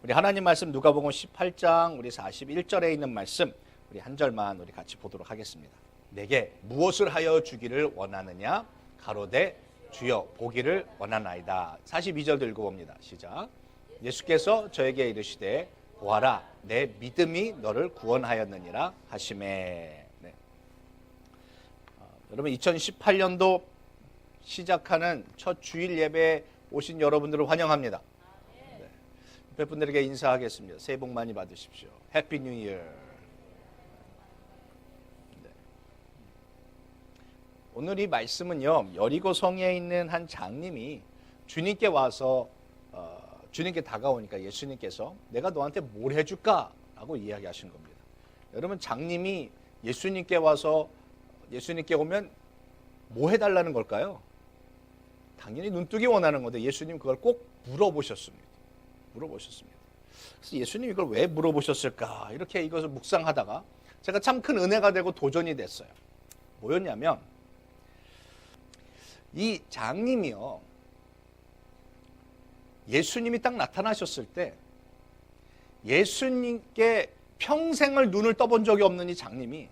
우리 하나님 말씀 누가복음 18장 우리 41절에 있는 말씀 우리 한 절만 우리 같이 보도록 하겠습니다. 내게 무엇을 하여 주기를 원하느냐? 가로되 주여 보기를 원하나이다. 42절도 읽어봅니다. 시작. 예수께서 저에게 이르시되 보아라 내 믿음이 너를 구원하였느니라 하시매. 네. 여러분 2018년도 시작하는 첫 주일 예배에 오신 여러분들을 환영합니다. 네. 옆에 분들에게 인사하겠습니다. 새해 복 많이 받으십시오. 해피 뉴 이어. 오늘 이 말씀은요, 여리고 성에 있는 한 장님이 주님께 와서 주님께 다가오니까 예수님께서 내가 너한테 뭘 해줄까? 라고 이야기하신 겁니다. 여러분 장님이 예수님께 와서 예수님께 오면 뭐 해달라는 걸까요? 당연히 눈뜨기 원하는 건데 예수님 그걸 꼭 물어보셨습니다. 그래서 예수님 이걸 왜 물어보셨을까? 이렇게 이것을 묵상하다가 제가 참 큰 은혜가 되고 도전이 됐어요. 뭐였냐면 이 장님이요, 예수님이 딱 나타나셨을 때 예수님께 평생을 눈을 떠본 적이 없는 이 장님이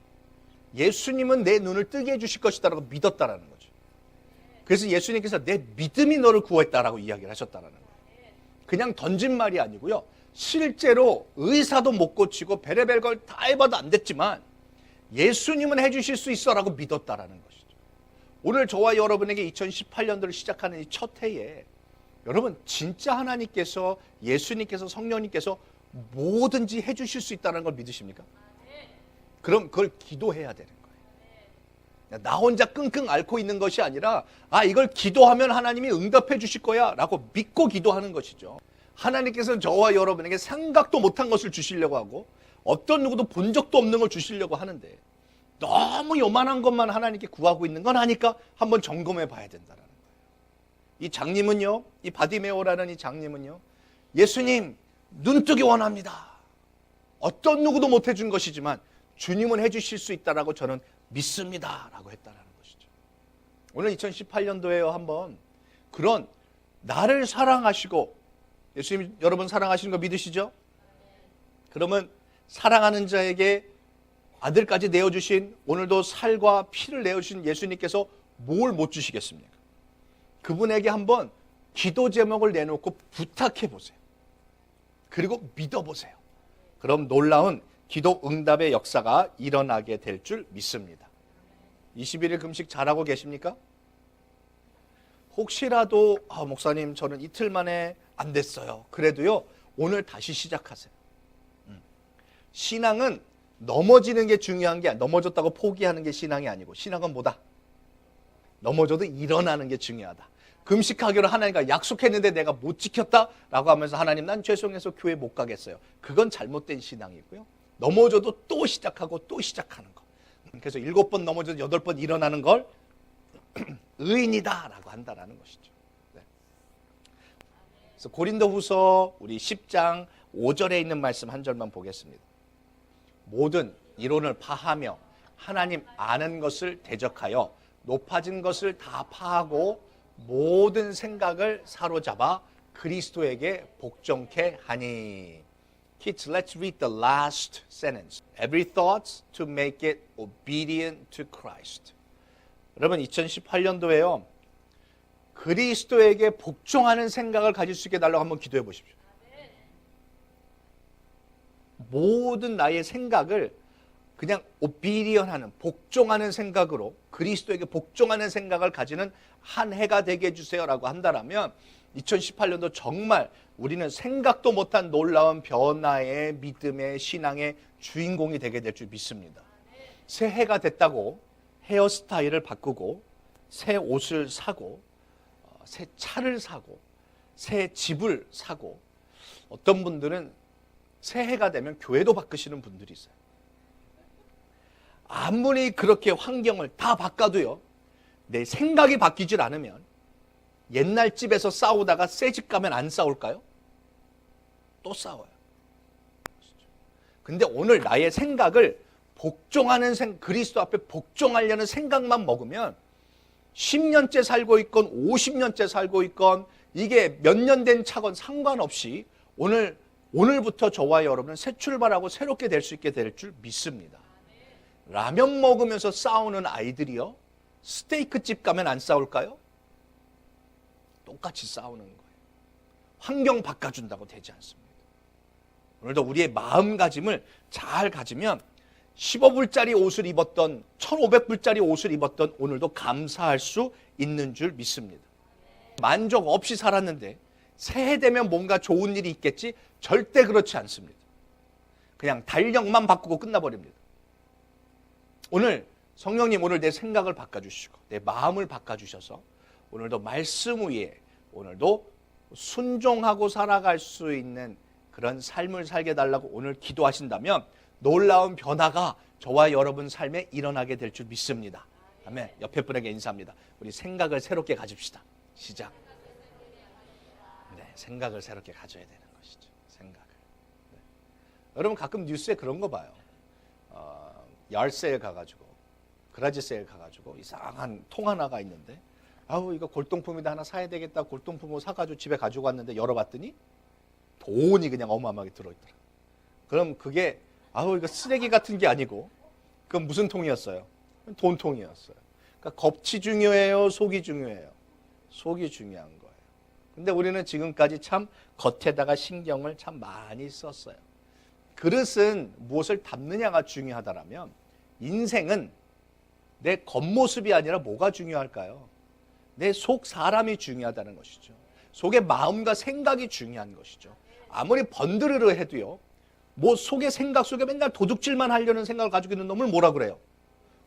예수님은 내 눈을 뜨게 해주실 것이다라고 믿었다라는 거죠. 그래서 예수님께서 내 믿음이 너를 구했다라고 이야기를 하셨다라는 거예요. 그냥 던진 말이 아니고요, 실제로 의사도 못 고치고 베레벨 걸 다 해봐도 안 됐지만 예수님은 해주실 수 있어라고 믿었다라는 것이죠. 오늘 저와 여러분에게 2018년도를 시작하는 이 첫 해에 여러분 진짜 하나님께서 예수님께서 성령님께서 뭐든지 해주실 수 있다는 걸 믿으십니까? 그럼 그걸 기도해야 되는 거예요. 나 혼자 끙끙 앓고 있는 것이 아니라 이걸 기도하면 하나님이 응답해 주실 거야 라고 믿고 기도하는 것이죠. 하나님께서는 저와 여러분에게 생각도 못한 것을 주시려고 하고 어떤 누구도 본 적도 없는 걸 주시려고 하는데 너무 요만한 것만 하나님께 구하고 있는 건 아니까 한번 점검해 봐야 된다는 거예요. 이 장님은요, 이 바디메오라는 이 장님은요, 예수님 눈뜨기 원합니다. 어떤 누구도 못 해준 것이지만 주님은 해주실 수 있다라고 저는 믿습니다 라고 했다라는 것이죠. 오늘 2018년도에요, 한번 그런 나를 사랑하시고, 예수님 여러분 사랑하시는 거 믿으시죠? 그러면 사랑하는 자에게 아들까지 내어주신, 오늘도 살과 피를 내어주신 예수님께서 뭘 못 주시겠습니까? 그분에게 한번 기도 제목을 내놓고 부탁해 보세요. 그리고 믿어보세요. 그럼 놀라운 기도 응답의 역사가 일어나게 될 줄 믿습니다. 21일 금식 잘하고 계십니까? 혹시라도 목사님 저는 이틀 만에 안 됐어요. 그래도요, 오늘 다시 시작하세요. 신앙은 넘어지는 게 중요한 게, 넘어졌다고 포기하는 게 신앙이 아니고, 신앙은 뭐다? 넘어져도 일어나는 게 중요하다. 금식하기로 하나님과 약속했는데 내가 못 지켰다라고 하면서 하나님 난 죄송해서 교회 못 가겠어요. 그건 잘못된 신앙이고요. 넘어져도 또 시작하고 또 시작하는 거. 그래서 7번 넘어져도 8번 일어나는 걸 의인이다라고 한다라는 것이죠. 네. 그래서 고린도후서 우리 10장 5절에 있는 말씀 한 절만 보겠습니다. 모든 이론을 파하며 하나님 아는 것을 대적하여 높아진 것을 다 파하고 모든 생각을 사로잡아 그리스도에게 복종케 하니. Kids, let's read the last sentence. Every thought to make it obedient to Christ. 여러분 2018년도에요, 그리스도에게 복종하는 생각을 가질 수 있게 달라고 한번 기도해 보십시오. 모든 나의 생각을 그냥 오비리언하는, 복종하는 생각으로 그리스도에게 복종하는 생각을 가지는 한 해가 되게 해주세요라고 한다라면 2018년도 정말 우리는 생각도 못한 놀라운 변화의 믿음의 신앙의 주인공이 되게 될 줄 믿습니다. 새해가 됐다고 헤어스타일을 바꾸고 새 옷을 사고 새 차를 사고 새 집을 사고, 어떤 분들은 새해가 되면 교회도 바꾸시는 분들이 있어요. 아무리 그렇게 환경을 다 바꿔도요, 내 생각이 바뀌질 않으면 옛날 집에서 싸우다가 새 집 가면 안 싸울까요? 또 싸워요. 근데 오늘 나의 생각을 복종하는 그리스도 앞에 복종하려는 생각만 먹으면 10년째 살고 있건 50년째 살고 있건 이게 몇 년 된 차건 상관없이 오늘 오늘부터 저와 여러분은 새 출발하고 새롭게 될 수 있게 될 줄 믿습니다. 라면 먹으면서 싸우는 아이들이요, 스테이크 집 가면 안 싸울까요? 똑같이 싸우는 거예요. 환경 바꿔준다고 되지 않습니다. 오늘도 우리의 마음가짐을 잘 가지면 15불짜리 옷을 입었던 1500불짜리 옷을 입었던 오늘도 감사할 수 있는 줄 믿습니다. 만족 없이 살았는데 새해 되면 뭔가 좋은 일이 있겠지? 절대 그렇지 않습니다. 그냥 달력만 바꾸고 끝나버립니다. 오늘 성령님, 오늘 내 생각을 바꿔주시고 내 마음을 바꿔주셔서 오늘도 말씀 위에 오늘도 순종하고 살아갈 수 있는 그런 삶을 살게 달라고 오늘 기도하신다면 놀라운 변화가 저와 여러분 삶에 일어나게 될 줄 믿습니다. 아멘. 옆에 분에게 인사합니다. 우리 생각을 새롭게 가집시다. 시작. 네, 생각을 새롭게 가져야 되는 것이죠. 생각을. 네. 여러분 가끔 뉴스에 그런 거 봐요. 열세일 가가지고, 그라지 세일 가가지고 이상한 통 하나가 있는데, 아우 이거 골동품이다, 하나 사야 되겠다, 골동품을 사가지고 집에 가지고 왔는데 열어봤더니 돈이 그냥 어마어마하게 들어있더라. 그럼 그게 아우 이거 쓰레기 같은 게 아니고 그건 무슨 통이었어요? 돈통이었어요. 그러니까 겉이 중요해요, 속이 중요해요? 속이 중요한 거예요. 근데 우리는 지금까지 참 겉에다가 신경을 참 많이 썼어요. 그릇은 무엇을 담느냐가 중요하다라면 인생은 내 겉모습이 아니라 뭐가 중요할까요? 내 속 사람이 중요하다는 것이죠. 속의 마음과 생각이 중요한 것이죠. 아무리 번드르르 해도요, 뭐 속의 생각 속에 맨날 도둑질만 하려는 생각을 가지고 있는 놈을 뭐라 그래요?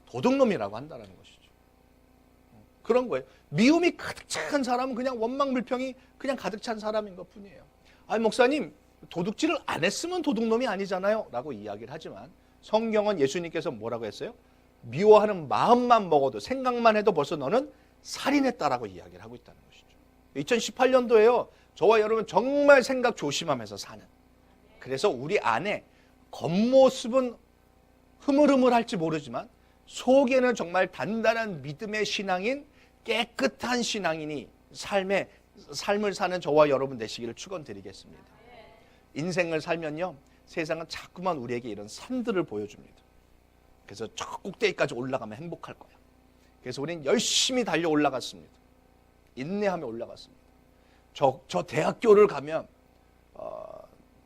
도둑놈이라고 한다는 것이죠. 그런 거예요. 미움이 가득 찬 사람은 그냥 원망불평이 그냥 가득 찬 사람인 것 뿐이에요. 아니 목사님, 도둑질을 안 했으면 도둑놈이 아니잖아요 라고 이야기를 하지만 성경은 예수님께서 뭐라고 했어요? 미워하는 마음만 먹어도, 생각만 해도 벌써 너는 살인했다라고 이야기를 하고 있다는 것이죠. 2018년도에요. 저와 여러분 정말 생각 조심하면서 사는. 그래서 우리 안에 겉모습은 흐물흐물할지 모르지만 속에는 정말 단단한 믿음의 신앙인, 깨끗한 신앙인이 삶을 사는 저와 여러분 되시기를 축원드리겠습니다. 인생을 살면요, 세상은 자꾸만 우리에게 이런 산들을 보여줍니다. 그래서 저 꼭대기까지 올라가면 행복할 거야. 그래서 우리는 열심히 달려 올라갔습니다. 인내하며 올라갔습니다. 저 대학교를 가면,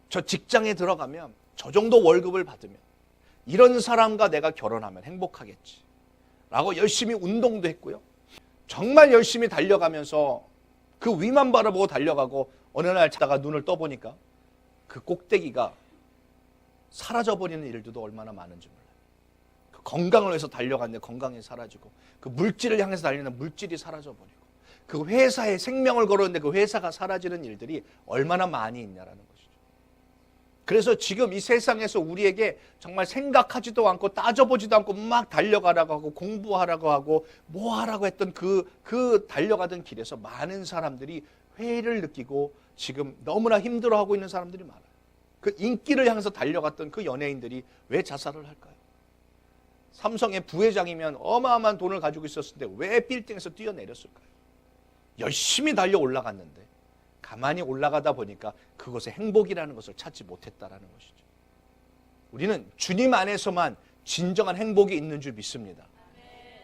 저 직장에 들어가면, 저 정도 월급을 받으면, 이런 사람과 내가 결혼하면 행복하겠지 라고 열심히 운동도 했고요. 정말 열심히 달려가면서 그 위만 바라보고 달려가고 어느 날 자다가 눈을 떠보니까 그 꼭대기가 사라져버리는 일들도 얼마나 많은지 몰라요. 그 건강을 위해서 달려갔는데 건강이 사라지고, 그 물질을 향해서 달리는 물질이 사라져버리고, 그 회사에 생명을 걸었는데 그 회사가 사라지는 일들이 얼마나 많이 있냐라는 것이죠. 그래서 지금 이 세상에서 우리에게 정말 생각하지도 않고 따져보지도 않고 막 달려가라고 하고 공부하라고 하고 뭐 하라고 했던 그 달려가던 길에서 많은 사람들이 회의를 느끼고 지금 너무나 힘들어하고 있는 사람들이 많아요. 그 인기를 향해서 달려갔던 그 연예인들이 왜 자살을 할까요? 삼성의 부회장이면 어마어마한 돈을 가지고 있었을 때 왜 빌딩에서 뛰어내렸을까요? 열심히 달려 올라갔는데 가만히 올라가다 보니까 그것에 행복이라는 것을 찾지 못했다라는 것이죠. 우리는 주님 안에서만 진정한 행복이 있는 줄 믿습니다.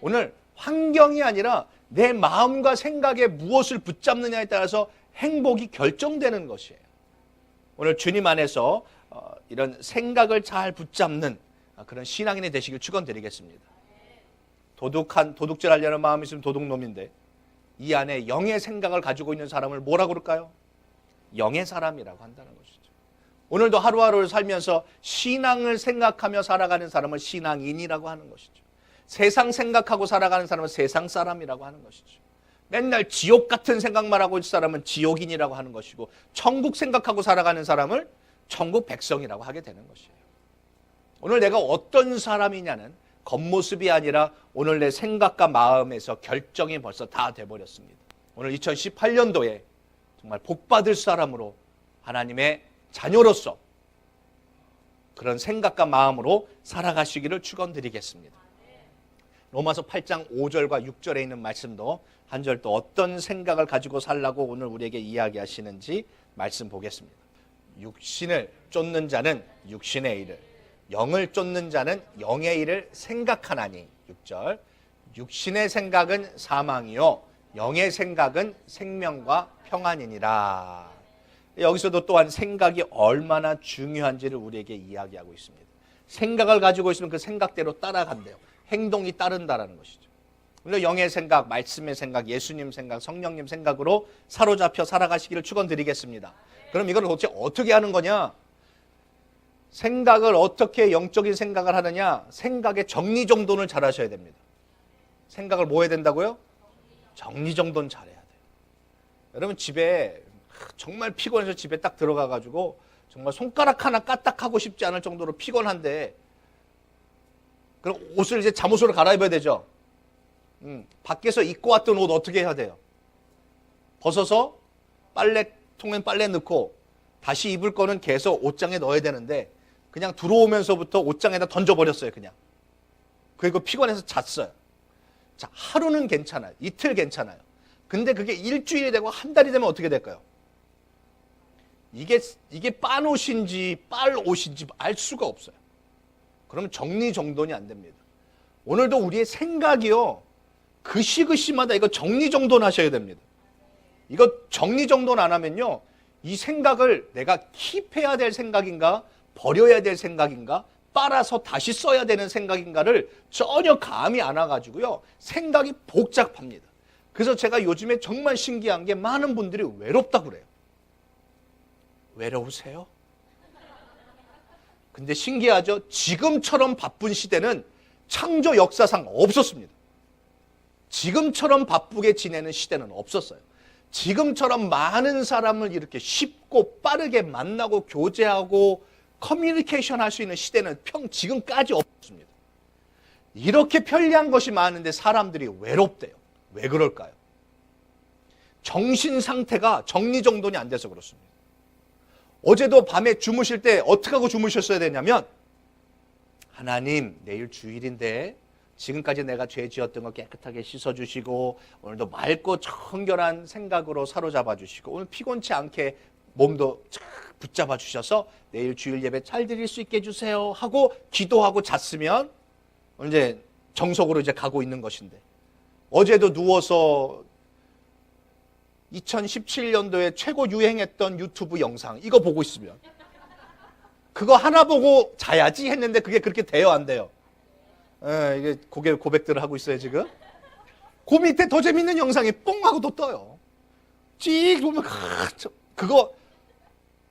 오늘 환경이 아니라 내 마음과 생각에 무엇을 붙잡느냐에 따라서 행복이 결정되는 것이에요. 오늘 주님 안에서 이런 생각을 잘 붙잡는 그런 신앙인이 되시길 축원드리겠습니다. 도둑질하려는 마음이 있으면 도둑놈인데 이 안에 영의 생각을 가지고 있는 사람을 뭐라고 그럴까요? 영의 사람이라고 한다는 것이죠. 오늘도 하루하루를 살면서 신앙을 생각하며 살아가는 사람을 신앙인이라고 하는 것이죠. 세상 생각하고 살아가는 사람은 세상 사람이라고 하는 것이죠. 맨날 지옥 같은 생각만 하고 있는 사람은 지옥인이라고 하는 것이고, 천국 생각하고 살아가는 사람을 천국 백성이라고 하게 되는 것이에요. 오늘 내가 어떤 사람이냐는 겉모습이 아니라 오늘 내 생각과 마음에서 결정이 벌써 다 돼버렸습니다. 오늘 2018년도에 정말 복받을 사람으로, 하나님의 자녀로서 그런 생각과 마음으로 살아가시기를 축원드리겠습니다. 로마서 8장 5절과 6절에 있는 말씀도 한 절 또 어떤 생각을 가지고 살라고 오늘 우리에게 이야기하시는지 말씀 보겠습니다. 육신을 쫓는 자는 육신의 일을, 영을 쫓는 자는 영의 일을 생각하나니. 6절. 육신의 생각은 사망이요 영의 생각은 생명과 평안이니라. 여기서도 또한 생각이 얼마나 중요한지를 우리에게 이야기하고 있습니다. 생각을 가지고 있으면 그 생각대로 따라간대요. 행동이 따른다라는 것이죠. 우리가 영의 생각, 말씀의 생각, 예수님 생각, 성령님 생각으로 사로잡혀 살아가시기를 축원드리겠습니다. 그럼 이걸 도대체 어떻게 하는 거냐? 생각을 어떻게 영적인 생각을 하느냐? 생각의 정리정돈을 잘 하셔야 됩니다. 생각을 뭐 해야 된다고요? 정리정돈 잘해야 돼요. 여러분 집에 정말 피곤해서 집에 딱 들어가가지고 정말 손가락 하나 까딱하고 싶지 않을 정도로 피곤한데 그럼 옷을 이제 잠옷으로 갈아입어야 되죠. 밖에서 입고 왔던 옷 어떻게 해야 돼요? 벗어서 빨래통에 빨래 넣고 다시 입을 거는 계속 옷장에 넣어야 되는데 그냥 들어오면서부터 옷장에다 던져버렸어요. 그냥. 그리고 피곤해서 잤어요. 자, 하루는 괜찮아요. 이틀 괜찮아요. 근데 그게 일주일이 되고 한 달이 되면 어떻게 될까요? 이게 빤 옷인지 빨 옷인지 알 수가 없어요. 그러면 정리정돈이 안 됩니다. 오늘도 우리의 생각이요. 그 시마다 이거 정리정돈 하셔야 됩니다. 이거 정리정돈 안 하면요. 이 생각을 내가 킵해야 될 생각인가 버려야 될 생각인가 빨아서 다시 써야 되는 생각인가를 전혀 감이 안 와가지고요. 생각이 복잡합니다. 그래서 제가 요즘에 정말 신기한 게 많은 분들이 외롭다고 그래요. 외로우세요? 근데 신기하죠? 지금처럼 바쁜 시대는 창조 역사상 없었습니다. 지금처럼 바쁘게 지내는 시대는 없었어요. 지금처럼 많은 사람을 이렇게 쉽고 빠르게 만나고 교제하고 커뮤니케이션 할 수 있는 시대는 지금까지 없습니다. 이렇게 편리한 것이 많은데 사람들이 외롭대요. 왜 그럴까요? 정신 상태가 정리정돈이 안 돼서 그렇습니다. 어제도 밤에 주무실 때 어떻게 하고 주무셨어야 되냐면 하나님 내일 주일인데 지금까지 내가 죄 지었던 거 깨끗하게 씻어주시고 오늘도 맑고 청결한 생각으로 사로잡아 주시고 오늘 피곤치 않게 몸도 붙잡아 주셔서 내일 주일 예배 잘 드릴 수 있게 해주세요 하고 기도하고 잤으면 이제 정석으로 이제 가고 있는 것인데 어제도 누워서 2017년도에 최고 유행했던 유튜브 영상 이거 보고 있으면 그거 하나 보고 자야지 했는데 그게 그렇게 돼요 안 돼요? 이게 고백들을 하고 있어요 지금. 그 밑에 더 재밌는 영상이 뽕 하고 또 떠요. 찍 보면 그거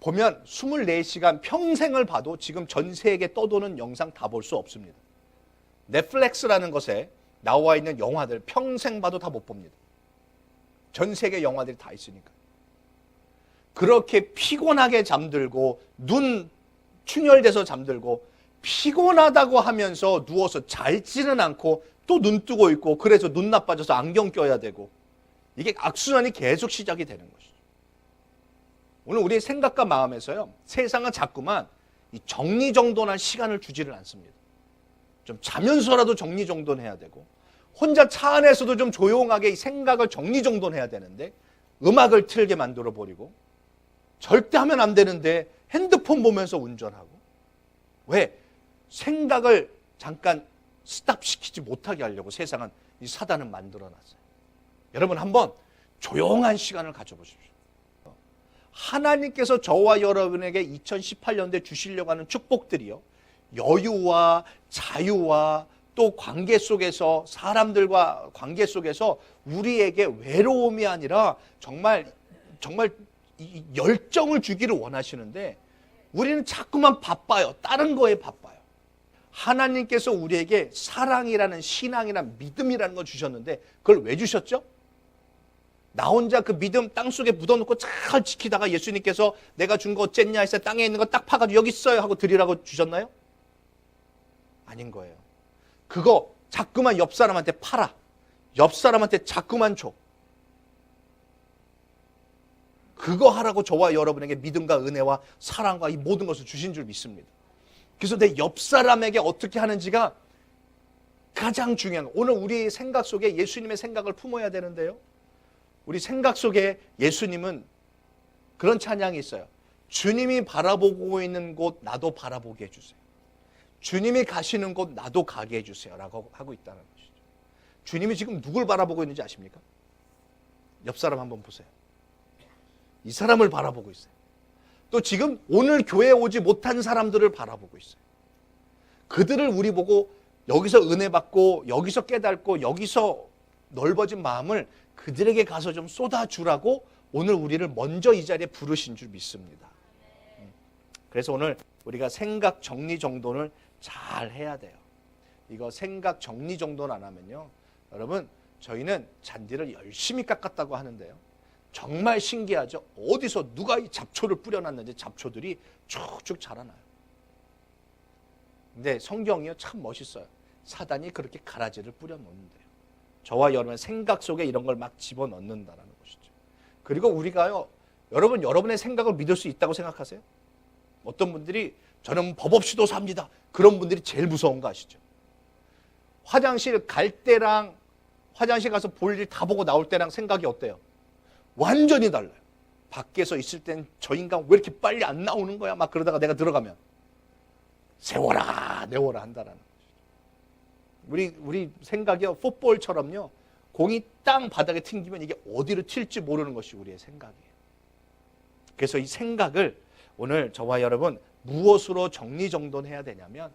보면 24시간 평생을 봐도 지금 전 세계 떠도는 영상 다 볼 수 없습니다. 넷플릭스라는 것에 나와 있는 영화들 평생 봐도 다 못 봅니다. 전 세계 영화들이 다 있으니까. 그렇게 피곤하게 잠들고 눈 충혈돼서 잠들고 피곤하다고 하면서 누워서 잘지는 않고 또 눈 뜨고 있고 그래서 눈 나빠져서 안경 껴야 되고 이게 악순환이 계속 시작이 되는 것이죠. 오늘 우리의 생각과 마음에서요. 세상은 자꾸만 이 정리정돈할 시간을 주지를 않습니다. 좀 자면서라도 정리정돈해야 되고 혼자 차 안에서도 좀 조용하게 이 생각을 정리정돈해야 되는데 음악을 틀게 만들어버리고 절대 하면 안 되는데 핸드폰 보면서 운전하고 왜? 생각을 잠깐 스탑시키지 못하게 하려고 세상은 이 사단은 만들어놨어요. 여러분 한번 조용한 시간을 가져보십시오. 하나님께서 저와 여러분에게 2018년도에 주시려고 하는 축복들이요. 여유와 자유와 또 관계 속에서 사람들과 관계 속에서 우리에게 외로움이 아니라 정말 이 열정을 주기를 원하시는데 우리는 자꾸만 바빠요. 다른 거에 바빠요. 하나님께서 우리에게 사랑이라는 신앙이라는 믿음이라는 걸 주셨는데 그걸 왜 주셨죠? 나 혼자 그 믿음 땅속에 묻어놓고 잘 지키다가 예수님께서 내가 준 거 어쨌냐 해서 땅에 있는 거 딱 파가지고 여기 있어요 하고 드리라고 주셨나요? 아닌 거예요. 그거 자꾸만 옆 사람한테 팔아. 옆 사람한테 자꾸만 줘. 그거 하라고 저와 여러분에게 믿음과 은혜와 사랑과 이 모든 것을 주신 줄 믿습니다. 그래서 내 옆 사람에게 어떻게 하는지가 가장 중요한 거예요. 오늘 우리 생각 속에 예수님의 생각을 품어야 되는데요. 우리 생각 속에 예수님은 그런 찬양이 있어요. 주님이 바라보고 있는 곳 나도 바라보게 해주세요. 주님이 가시는 곳 나도 가게 해주세요 라고 하고 있다는 것이죠. 주님이 지금 누굴 바라보고 있는지 아십니까? 옆 사람 한번 보세요. 이 사람을 바라보고 있어요. 또 지금 오늘 교회에 오지 못한 사람들을 바라보고 있어요. 그들을 우리 보고 여기서 은혜 받고 여기서 깨닫고 여기서 넓어진 마음을 그들에게 가서 좀 쏟아주라고 오늘 우리를 먼저 이 자리에 부르신 줄 믿습니다. 그래서 오늘 우리가 생각 정리정돈을 잘 해야 돼요. 이거 생각 정리정돈 안 하면요, 여러분 저희는 잔디를 열심히 깎았다고 하는데요, 정말 신기하죠. 어디서 누가 이 잡초를 뿌려놨는지 잡초들이 쭉쭉 자라나요. 근데 성경이요 참 멋있어요. 사단이 그렇게 가라지를 뿌려놓는데요. 저와 여러분의 생각 속에 이런 걸 막 집어넣는다는 것이죠. 그리고 우리가요, 여러분의 생각을 믿을 수 있다고 생각하세요? 어떤 분들이 저는 법 없이도 삽니다. 그런 분들이 제일 무서운 거 아시죠? 화장실 갈 때랑 화장실 가서 볼 일 다 보고 나올 때랑 생각이 어때요? 완전히 달라요. 밖에서 있을 땐 저 인간 왜 이렇게 빨리 안 나오는 거야? 막 그러다가 내가 들어가면 세워라 내워라 한다라는 거죠. 우리 생각이요, 풋볼처럼요, 공이 땅 바닥에 튕기면 이게 어디로 튈지 모르는 것이 우리의 생각이에요. 그래서 이 생각을 오늘 저와 여러분 무엇으로 정리정돈해야 되냐면,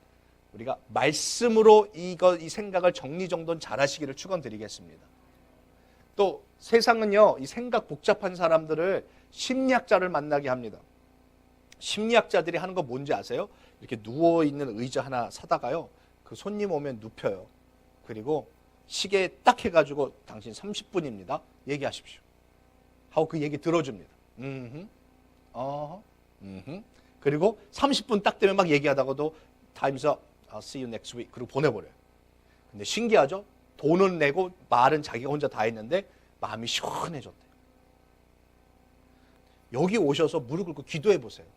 우리가 말씀으로 이 생각을 정리정돈 잘 하시기를 축원드리겠습니다. 또 세상은요, 이 생각 복잡한 사람들을 심리학자를 만나게 합니다. 심리학자들이 하는 거 뭔지 아세요? 이렇게 누워있는 의자 하나 사다가요, 그 손님 오면 눕혀요. 그리고 시계에 딱 해가지고 당신 30분입니다. 얘기하십시오. 하고 그 얘기 들어줍니다. 그리고 30분 딱 되면 막 얘기하다가도 Time's up, I'll see you next week. 그리고 보내버려요. 근데 신기하죠? 돈을 내고 말은 자기가 혼자 다 했는데 마음이 시원해졌대요. 여기 오셔서 무릎 꿇고 기도해 보세요.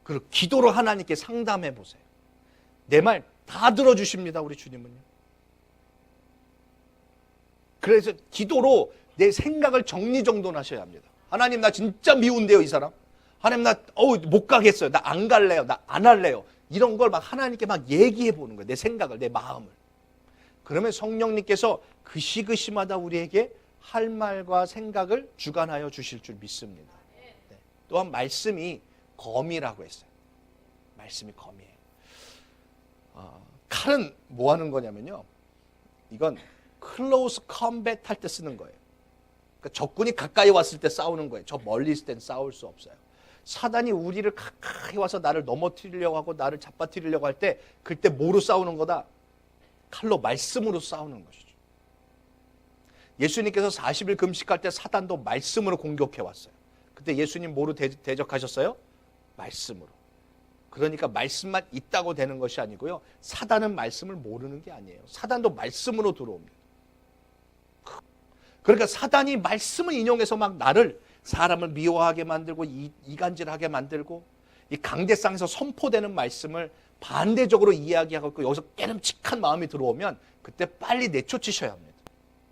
그리고 기도로 하나님께 상담해 보세요. 내 말 다 들어주십니다, 우리 주님은요. 그래서 기도로 내 생각을 정리정돈하셔야 합니다. 하나님 나 진짜 미운데요, 이 사람. 하나님 나 못 가겠어요. 나 안 갈래요. 나 안 할래요. 이런 걸 막 하나님께 막 얘기해 보는 거예요. 내 생각을, 내 마음을. 그러면 성령님께서 그시그시마다 우리에게 할 말과 생각을 주관하여 주실 줄 믿습니다. 네. 또한 말씀이 검이라고 했어요. 말씀이 검이에요. 칼은 뭐 하는 거냐면요, 이건 클로즈 컴뱃 할 때 쓰는 거예요. 그러니까 적군이 가까이 왔을 때 싸우는 거예요. 저 멀리 있을 땐 싸울 수 없어요. 사단이 우리를 가까이 와서 나를 넘어뜨리려고 하고 나를 잡아뜨리려고 할 때, 그때 뭐로 싸우는 거다? 칼로, 말씀으로 싸우는 것이죠. 예수님께서 40일 금식할 때 사단도 말씀으로 공격해 왔어요. 그때 예수님 뭐로 대적하셨어요? 말씀으로. 그러니까 말씀만 있다고 되는 것이 아니고요, 사단은 말씀을 모르는 게 아니에요. 사단도 말씀으로 들어옵니다. 그러니까 사단이 말씀을 인용해서 막 나를, 사람을 미워하게 만들고 이간질하게 만들고, 이 강대상에서 선포되는 말씀을 반대적으로 이야기하고 있고 여기서 깨름칙한 마음이 들어오면 그때 빨리 내쫓으셔야 합니다.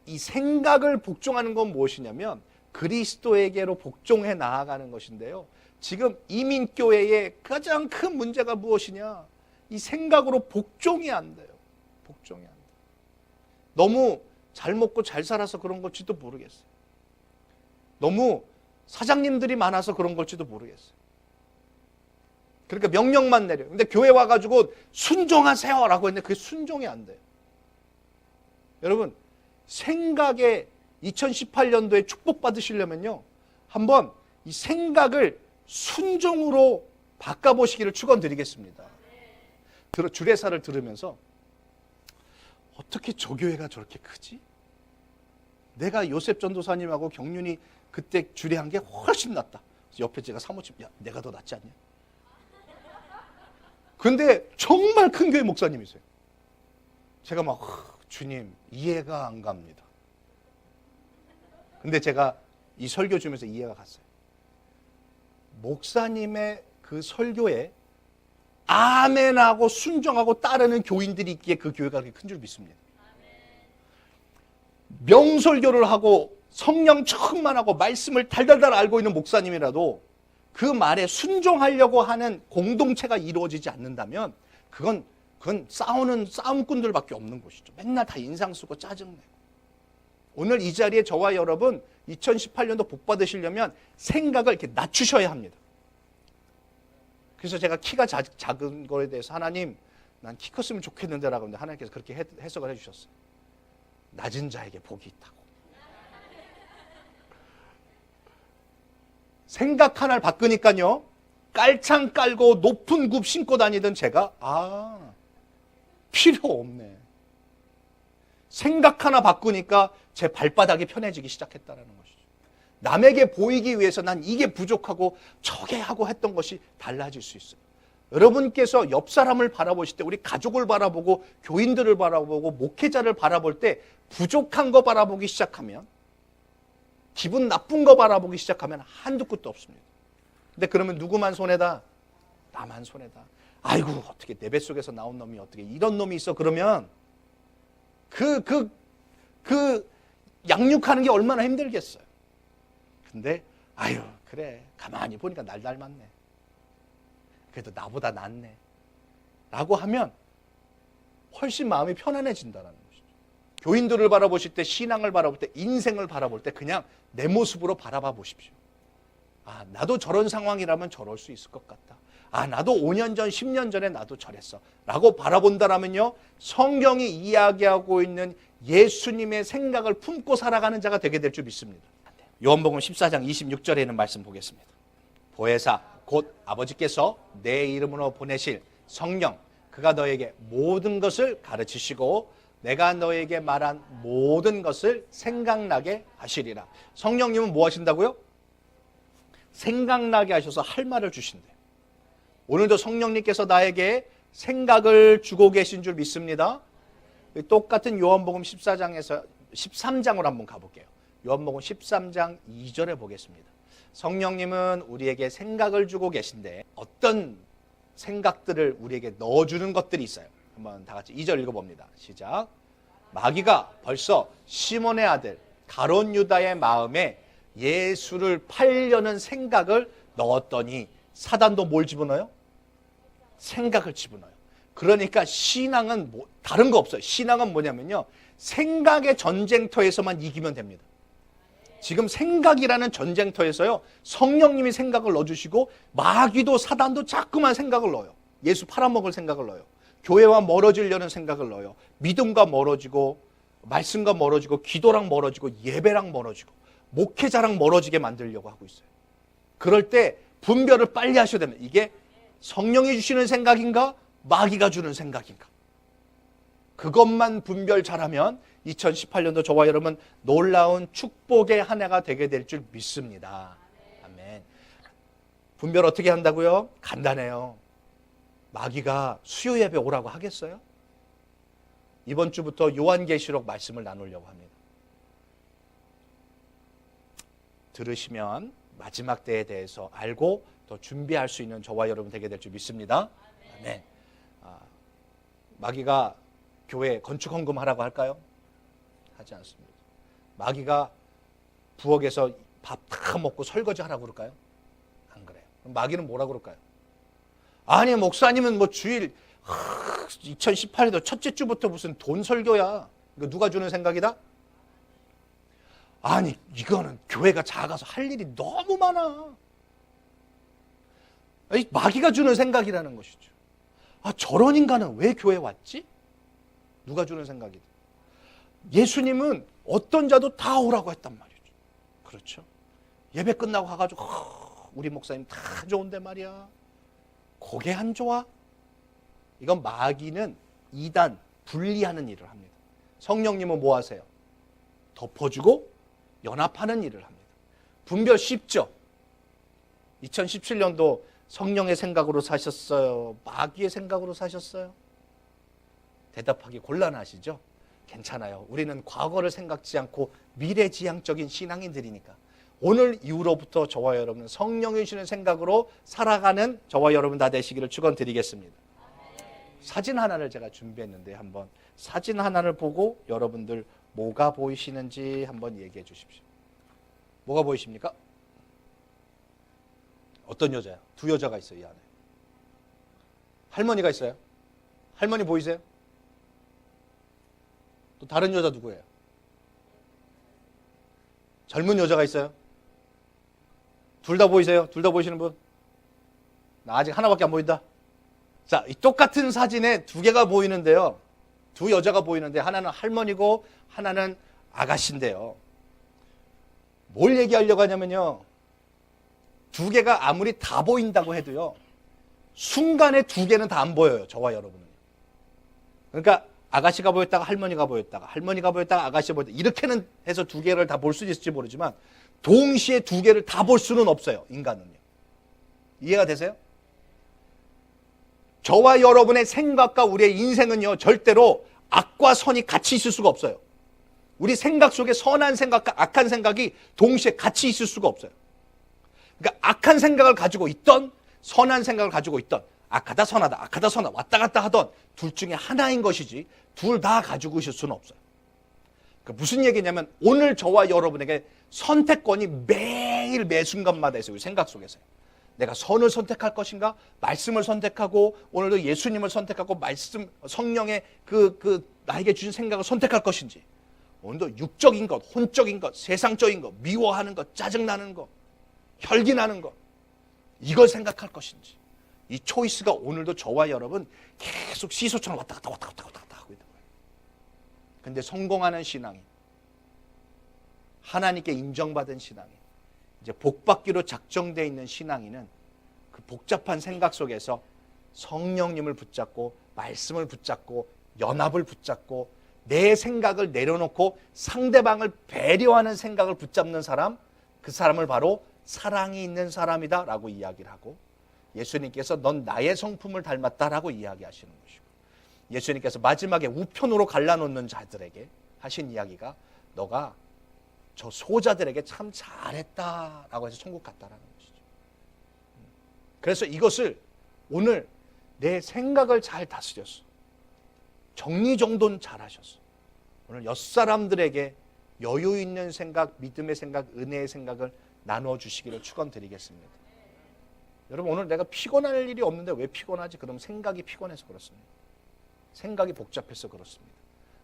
이 생각을 복종하는 건 무엇이냐면 그리스도에게로 복종해 나아가는 것인데요, 지금 이민교회의 가장 큰 문제가 무엇이냐? 이 생각으로 복종이 안 돼요. 복종이 안 돼요. 너무 잘 먹고 잘 살아서 그런 걸지도 모르겠어요. 너무 사장님들이 많아서 그런 걸지도 모르겠어요. 그러니까 명령만 내려요. 근데 교회 와가지고 순종하세요 라고 했는데 그게 순종이 안 돼요. 여러분, 생각에 2018년도에 축복받으시려면요, 한번 이 생각을 순종으로 바꿔보시기를 축원드리겠습니다. 주례사를 들으면서 어떻게 저 교회가 저렇게 크지? 내가 요셉 전도사님하고 경륜이 그때 주례한 게 훨씬 낫다. 옆에 제가 사모님, 야, 내가 더 낫지 않냐? 근데 정말 큰 교회 목사님이세요. 제가 막 주님 이해가 안 갑니다. 근데 제가 이 설교 주면서 이해가 갔어요. 목사님의 그 설교에 아멘하고 순종하고 따르는 교인들이 있기에 그 교회가 그렇게 큰 줄 믿습니다. 명설교를 하고 성령 충만하고 말씀을 달달달 알고 있는 목사님이라도 그 말에 순종하려고 하는 공동체가 이루어지지 않는다면 그건 싸우는 싸움꾼들밖에 없는 곳이죠. 맨날 다 인상 쓰고 짜증내고. 오늘 이 자리에 저와 여러분 2018년도 복 받으시려면 생각을 이렇게 낮추셔야 합니다. 그래서 제가 키가 작은 거에 대해서 하나님, 난 키 컸으면 좋겠는데 라고 하는데 하나님께서 그렇게 해석을 해주셨어요. 낮은 자에게 복이 있다고. 생각 하나를 바꾸니까요, 깔창 깔고 높은 굽 신고 다니던 제가 필요 없네. 생각 하나 바꾸니까 제 발바닥이 편해지기 시작했다는 것이죠. 남에게 보이기 위해서 난 이게 부족하고 저게 하고 했던 것이 달라질 수 있어요. 여러분께서 옆 사람을 바라보실 때, 우리 가족을 바라보고 교인들을 바라보고 목회자를 바라볼 때 부족한 거 바라보기 시작하면, 기분 나쁜 거 바라보기 시작하면 한두 끝도 없습니다. 근데 그러면 누구만 손해다? 나만 손해다. 아이고, 어떻게 내 뱃속에서 나온 놈이 어떻게 이런 놈이 있어? 그러면 그 양육하는 게 얼마나 힘들겠어요. 근데 아유, 그래, 가만히 보니까 날 닮았네, 그래도 나보다 낫네 라고 하면 훨씬 마음이 편안해진다는 것이죠. 교인들을 바라보실 때, 신앙을 바라볼 때, 인생을 바라볼 때 그냥 내 모습으로 바라봐 보십시오. 나도 저런 상황이라면 저럴 수 있을 것 같다. 나도 5년 전, 10년 전에 나도 저랬어 라고 바라본다라면요, 성경이 이야기하고 있는 예수님의 생각을 품고 살아가는 자가 되게 될 줄 믿습니다. 요한복음 14장 26절에 있는 말씀 보겠습니다. 보혜사 곧 아버지께서 내 이름으로 보내실 성령, 그가 너에게 모든 것을 가르치시고 내가 너에게 말한 모든 것을 생각나게 하시리라. 성령님은 뭐 하신다고요? 생각나게 하셔서 할 말을 주신대요. 오늘도 성령님께서 나에게 생각을 주고 계신 줄 믿습니다. 똑같은 요한복음 14장에서 13장으로 한번 가볼게요. 요한복음 13장 2절에 보겠습니다. 성령님은 우리에게 생각을 주고 계신데 어떤 생각들을 우리에게 넣어주는 것들이 있어요. 한번 다 같이 2절 읽어봅니다. 시작. 마귀가 벌써 시몬의 아들 가룟 유다의 마음에 예수를 팔려는 생각을 넣었더니, 사단도 뭘 집어넣어요? 생각을 집어넣어요. 그러니까 신앙은 다른 거 없어요. 신앙은 뭐냐면요, 생각의 전쟁터에서만 이기면 됩니다. 지금 생각이라는 전쟁터에서요, 성령님이 생각을 넣어주시고 마귀도 사단도 자꾸만 생각을 넣어요. 예수 팔아먹을 생각을 넣어요. 교회와 멀어지려는 생각을 넣어요. 믿음과 멀어지고, 말씀과 멀어지고, 기도랑 멀어지고, 예배랑 멀어지고, 목회자랑 멀어지게 만들려고 하고 있어요. 그럴 때 분별을 빨리 하셔야 됩니다. 이게 성령이 주시는 생각인가, 마귀가 주는 생각인가. 그것만 분별 잘하면 2018년도 저와 여러분 놀라운 축복의 한 해가 되게 될 줄 믿습니다. 아멘. 분별 어떻게 한다고요? 간단해요. 마귀가 수요 예배 오라고 하겠어요? 이번 주부터 요한계시록 말씀을 나누려고 합니다. 들으시면 마지막 때에 대해서 알고 더 준비할 수 있는 저와 여러분 되게 될 줄 믿습니다. 아멘. 마귀가 교회 건축 헌금하라고 할까요? 하지 않습니다. 마귀가 부엌에서 밥 다 먹고 설거지 하라고 그럴까요? 안 그래요. 그럼 마귀는 뭐라고 그럴까요? 아니, 목사님은 뭐 주일 2018년도 첫째 주부터 무슨 돈 설교야. 이거 누가 주는 생각이다? 아니, 이거는 교회가 작아서 할 일이 너무 많아. 마귀가 주는 생각이라는 것이죠. 저런 인간은 왜 교회에 왔지? 누가 주는 생각이다. 예수님은 어떤 자도 다 오라고 했단 말이죠. 그렇죠? 예배 끝나고 가가지고 우리 목사님 다 좋은데 말이야, 그게 안 좋아? 이건 마귀는 이단, 분리하는 일을 합니다. 성령님은 뭐 하세요? 덮어주고 연합하는 일을 합니다. 분별 쉽죠? 2017년도 성령의 생각으로 사셨어요? 마귀의 생각으로 사셨어요? 대답하기 곤란하시죠? 괜찮아요. 우리는 과거를 생각지 않고 미래지향적인 신앙인들이니까 오늘 이후로부터 저와 여러분은 성령이 주시는 생각으로 살아가는 저와 여러분 다 되시기를 축원드리겠습니다. 사진 하나를 제가 준비했는데 한번 사진 하나를 보고 여러분들 뭐가 보이시는지 한번 얘기해 주십시오. 뭐가 보이십니까? 어떤 여자야? 두 여자가 있어요, 이 안에. 할머니가 있어요. 할머니 보이세요? 또 다른 여자 누구예요? 젊은 여자가 있어요. 둘 다 보이세요? 둘 다 보이시는 분? 나 아직 하나밖에 안 보인다. 자, 이 똑같은 사진에 두 개가 보이는데요. 두 여자가 보이는데 하나는 할머니고 하나는 아가씨인데요. 뭘 얘기하려고 하냐면요. 두 개가 아무리 다 보인다고 해도요. 순간에 두 개는 다 안 보여요. 저와 여러분은. 그러니까 아가씨가 보였다가 할머니가 보였다가 할머니가 보였다가 아가씨가 보였다가 이렇게는 해서 두 개를 다 볼 수 있을지 모르지만 동시에 두 개를 다 볼 수는 없어요. 인간은요. 이해가 되세요? 저와 여러분의 생각과 우리의 인생은요. 절대로 악과 선이 같이 있을 수가 없어요. 우리 생각 속에 선한 생각과 악한 생각이 동시에 같이 있을 수가 없어요. 그러니까 악한 생각을 가지고 있던 선한 생각을 가지고 있던 악하다 선하다 악하다 선하다 왔다 갔다 하던 둘 중에 하나인 것이지 둘 다 가지고 있을 수는 없어요. 그러니까 무슨 얘기냐면 오늘 저와 여러분에게 선택권이 매일 매 순간마다 있어요. 우리 생각 속에서요. 내가 선을 선택할 것인가 말씀을 선택하고 오늘도 예수님을 선택하고 말씀 성령의 나에게 주신 생각을 선택할 것인지 오늘도 육적인 것 혼적인 것 세상적인 것 미워하는 것 짜증나는 것 혈기나는 것 이걸 생각할 것인지 이 초이스가 오늘도 저와 여러분 계속 시소처럼 왔다 갔다 하고 있는 거예요. 근데 성공하는 신앙이 하나님께 인정받은 신앙이 이제 복받기로 작정되어 있는 신앙인은 그 복잡한 생각 속에서 성령님을 붙잡고 말씀을 붙잡고 연합을 붙잡고 내 생각을 내려놓고 상대방을 배려하는 생각을 붙잡는 사람 그 사람을 바로 사랑이 있는 사람이다 라고 이야기를 하고 예수님께서 넌 나의 성품을 닮았다라고 이야기하시는 것이고 예수님께서 마지막에 우편으로 갈라놓는 자들에게 하신 이야기가 너가 저 소자들에게 참 잘했다라고 해서 천국 갔다라는 것이죠. 그래서 이것을 오늘 내 생각을 잘 다스렸어. 정리정돈 잘 하셨어. 오늘 옆사람들에게 여유 있는 생각, 믿음의 생각, 은혜의 생각을 나누어 주시기를 축원드리겠습니다. 여러분 오늘 내가 피곤할 일이 없는데 왜 피곤하지? 그럼 생각이 피곤해서 그렇습니다. 생각이 복잡해서 그렇습니다.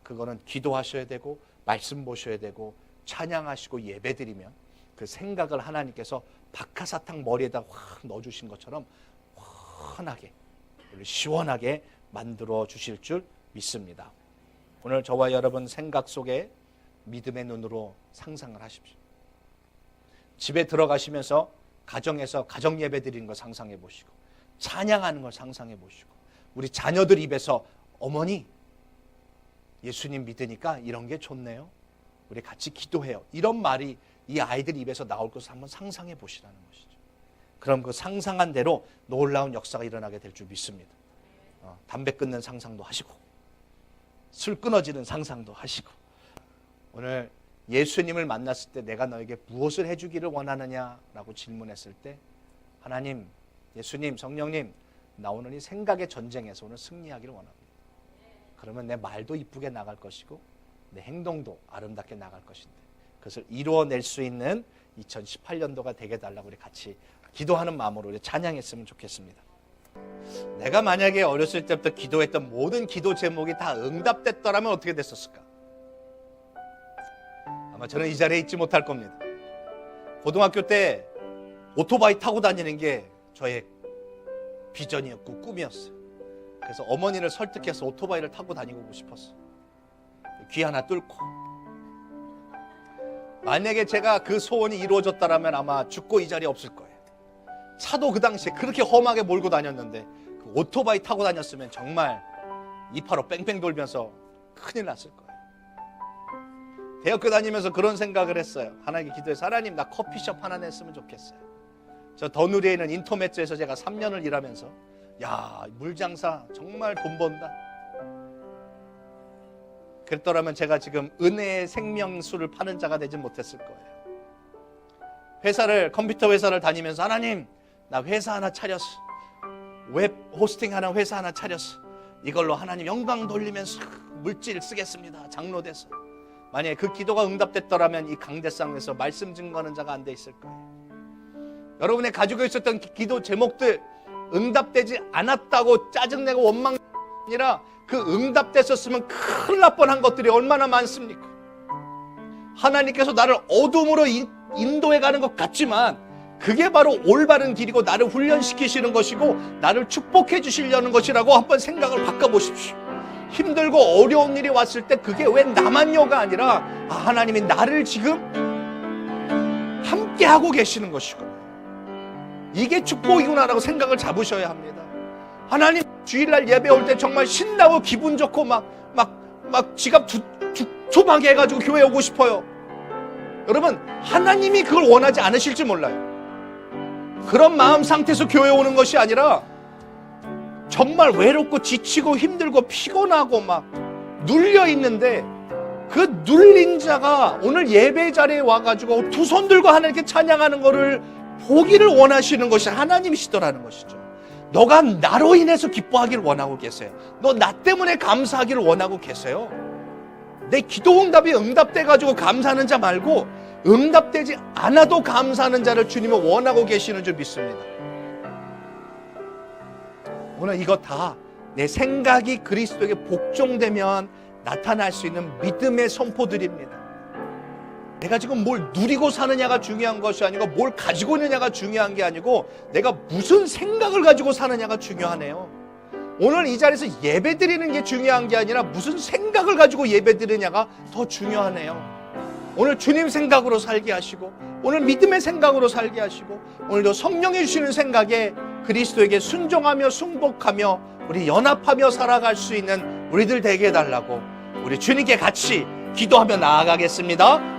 그거는 기도하셔야 되고 말씀 보셔야 되고 찬양하시고 예배드리면 그 생각을 하나님께서 박하사탕 머리에다 확 넣어주신 것처럼 환하게 시원하게 만들어 주실 줄 믿습니다. 오늘 저와 여러분 생각 속에 믿음의 눈으로 상상을 하십시오. 집에 들어가시면서 가정에서 가정 예배 드리는 걸 상상해 보시고 찬양하는 걸 상상해 보시고 우리 자녀들 입에서 어머니 예수님 믿으니까 이런 게 좋네요. 우리 같이 기도해요. 이런 말이 이 아이들 입에서 나올 것을 한번 상상해 보시라는 것이죠. 그럼 그 상상한 대로 놀라운 역사가 일어나게 될 줄 믿습니다. 담배 끊는 상상도 하시고 술 끊어지는 상상도 하시고 오늘 예수님을 만났을 때 내가 너에게 무엇을 해주기를 원하느냐라고 질문했을 때 하나님, 예수님, 성령님 나 오늘 이 생각의 전쟁에서 오늘 승리하기를 원합니다. 그러면 내 말도 이쁘게 나갈 것이고 내 행동도 아름답게 나갈 것인데 그것을 이루어낼 수 있는 2018년도가 되게 달라고 우리 같이 기도하는 마음으로 우리 찬양했으면 좋겠습니다. 내가 만약에 어렸을 때부터 기도했던 모든 기도 제목이 다 응답됐더라면 어떻게 됐었을까? 아마 저는 이 자리에 있지 못할 겁니다. 고등학교 때 오토바이 타고 다니는 게 저의 비전이었고 꿈이었어요. 그래서 어머니를 설득해서 오토바이를 타고 다니고 싶었어요. 귀 하나 뚫고. 만약에 제가 그 소원이 이루어졌다면 아마 죽고 이 자리에 없을 거예요. 차도 그 당시에 그렇게 험하게 몰고 다녔는데 그 오토바이 타고 다녔으면 정말 이파로 뺑뺑 돌면서 큰일 났을 거예요. 대학교 다니면서 그런 생각을 했어요. 하나님께 기도해서 하나님 나 커피숍 하나 냈으면 좋겠어요. 저 더누리에 있는 인터매츠에서 제가 3년을 일하면서 야 물장사 정말 돈 번다. 그랬더라면 제가 지금 은혜의 생명수를 파는 자가 되지 못했을 거예요. 컴퓨터 회사를 다니면서 하나님 나 회사 하나 차렸어. 웹 호스팅 하는 회사 하나 차렸어. 이걸로 하나님 영광 돌리면서 물질 쓰겠습니다. 장로 돼서. 만약에 그 기도가 응답됐더라면 이 강대상에서 말씀 증거하는 자가 안 돼 있을 거예요. 여러분의 가지고 있었던 기도 제목들 응답되지 않았다고 짜증내고 원망이 아니라 그 응답됐었으면 큰일 날 뻔한 것들이 얼마나 많습니까? 하나님께서 나를 어둠으로 인도해 가는 것 같지만 그게 바로 올바른 길이고 나를 훈련시키시는 것이고 나를 축복해 주시려는 것이라고 한번 생각을 바꿔보십시오. 힘들고 어려운 일이 왔을 때 그게 왜 나만요가 아니라 하나님이 나를 지금 함께하고 계시는 것이구나. 이게 축복이구나라고 생각을 잡으셔야 합니다. 하나님 주일날 예배 올 때 정말 신나고 기분 좋고 막 지갑 두툼하게 해가지고 교회 오고 싶어요. 여러분 하나님이 그걸 원하지 않으실지 몰라요. 그런 마음 상태에서 교회 오는 것이 아니라 정말 외롭고 지치고 힘들고 피곤하고 막 눌려 있는데 그 눌린 자가 오늘 예배 자리에 와가지고 두 손 들고 하나님께 찬양하는 것을 보기를 원하시는 것이 하나님이시더라는 것이죠. 너가 나로 인해서 기뻐하기를 원하고 계세요. 너 나 때문에 감사하기를 원하고 계세요. 내 기도 응답돼가지고 감사하는 자 말고 응답되지 않아도 감사하는 자를 주님은 원하고 계시는 줄 믿습니다. 오늘 이거 다 내 생각이 그리스도에게 복종되면 나타날 수 있는 믿음의 선포들입니다. 내가 지금 뭘 누리고 사느냐가 중요한 것이 아니고 뭘 가지고 있느냐가 중요한 게 아니고 내가 무슨 생각을 가지고 사느냐가 중요하네요. 오늘 이 자리에서 예배 드리는 게 중요한 게 아니라 무슨 생각을 가지고 예배 드리냐가 더 중요하네요. 오늘 주님 생각으로 살게 하시고 오늘 믿음의 생각으로 살게 하시고 오늘도 성령이 주시는 생각에 그리스도에게 순종하며 순복하며 우리 연합하며 살아갈 수 있는 우리들 되게 해달라고 우리 주님께 같이 기도하며 나아가겠습니다.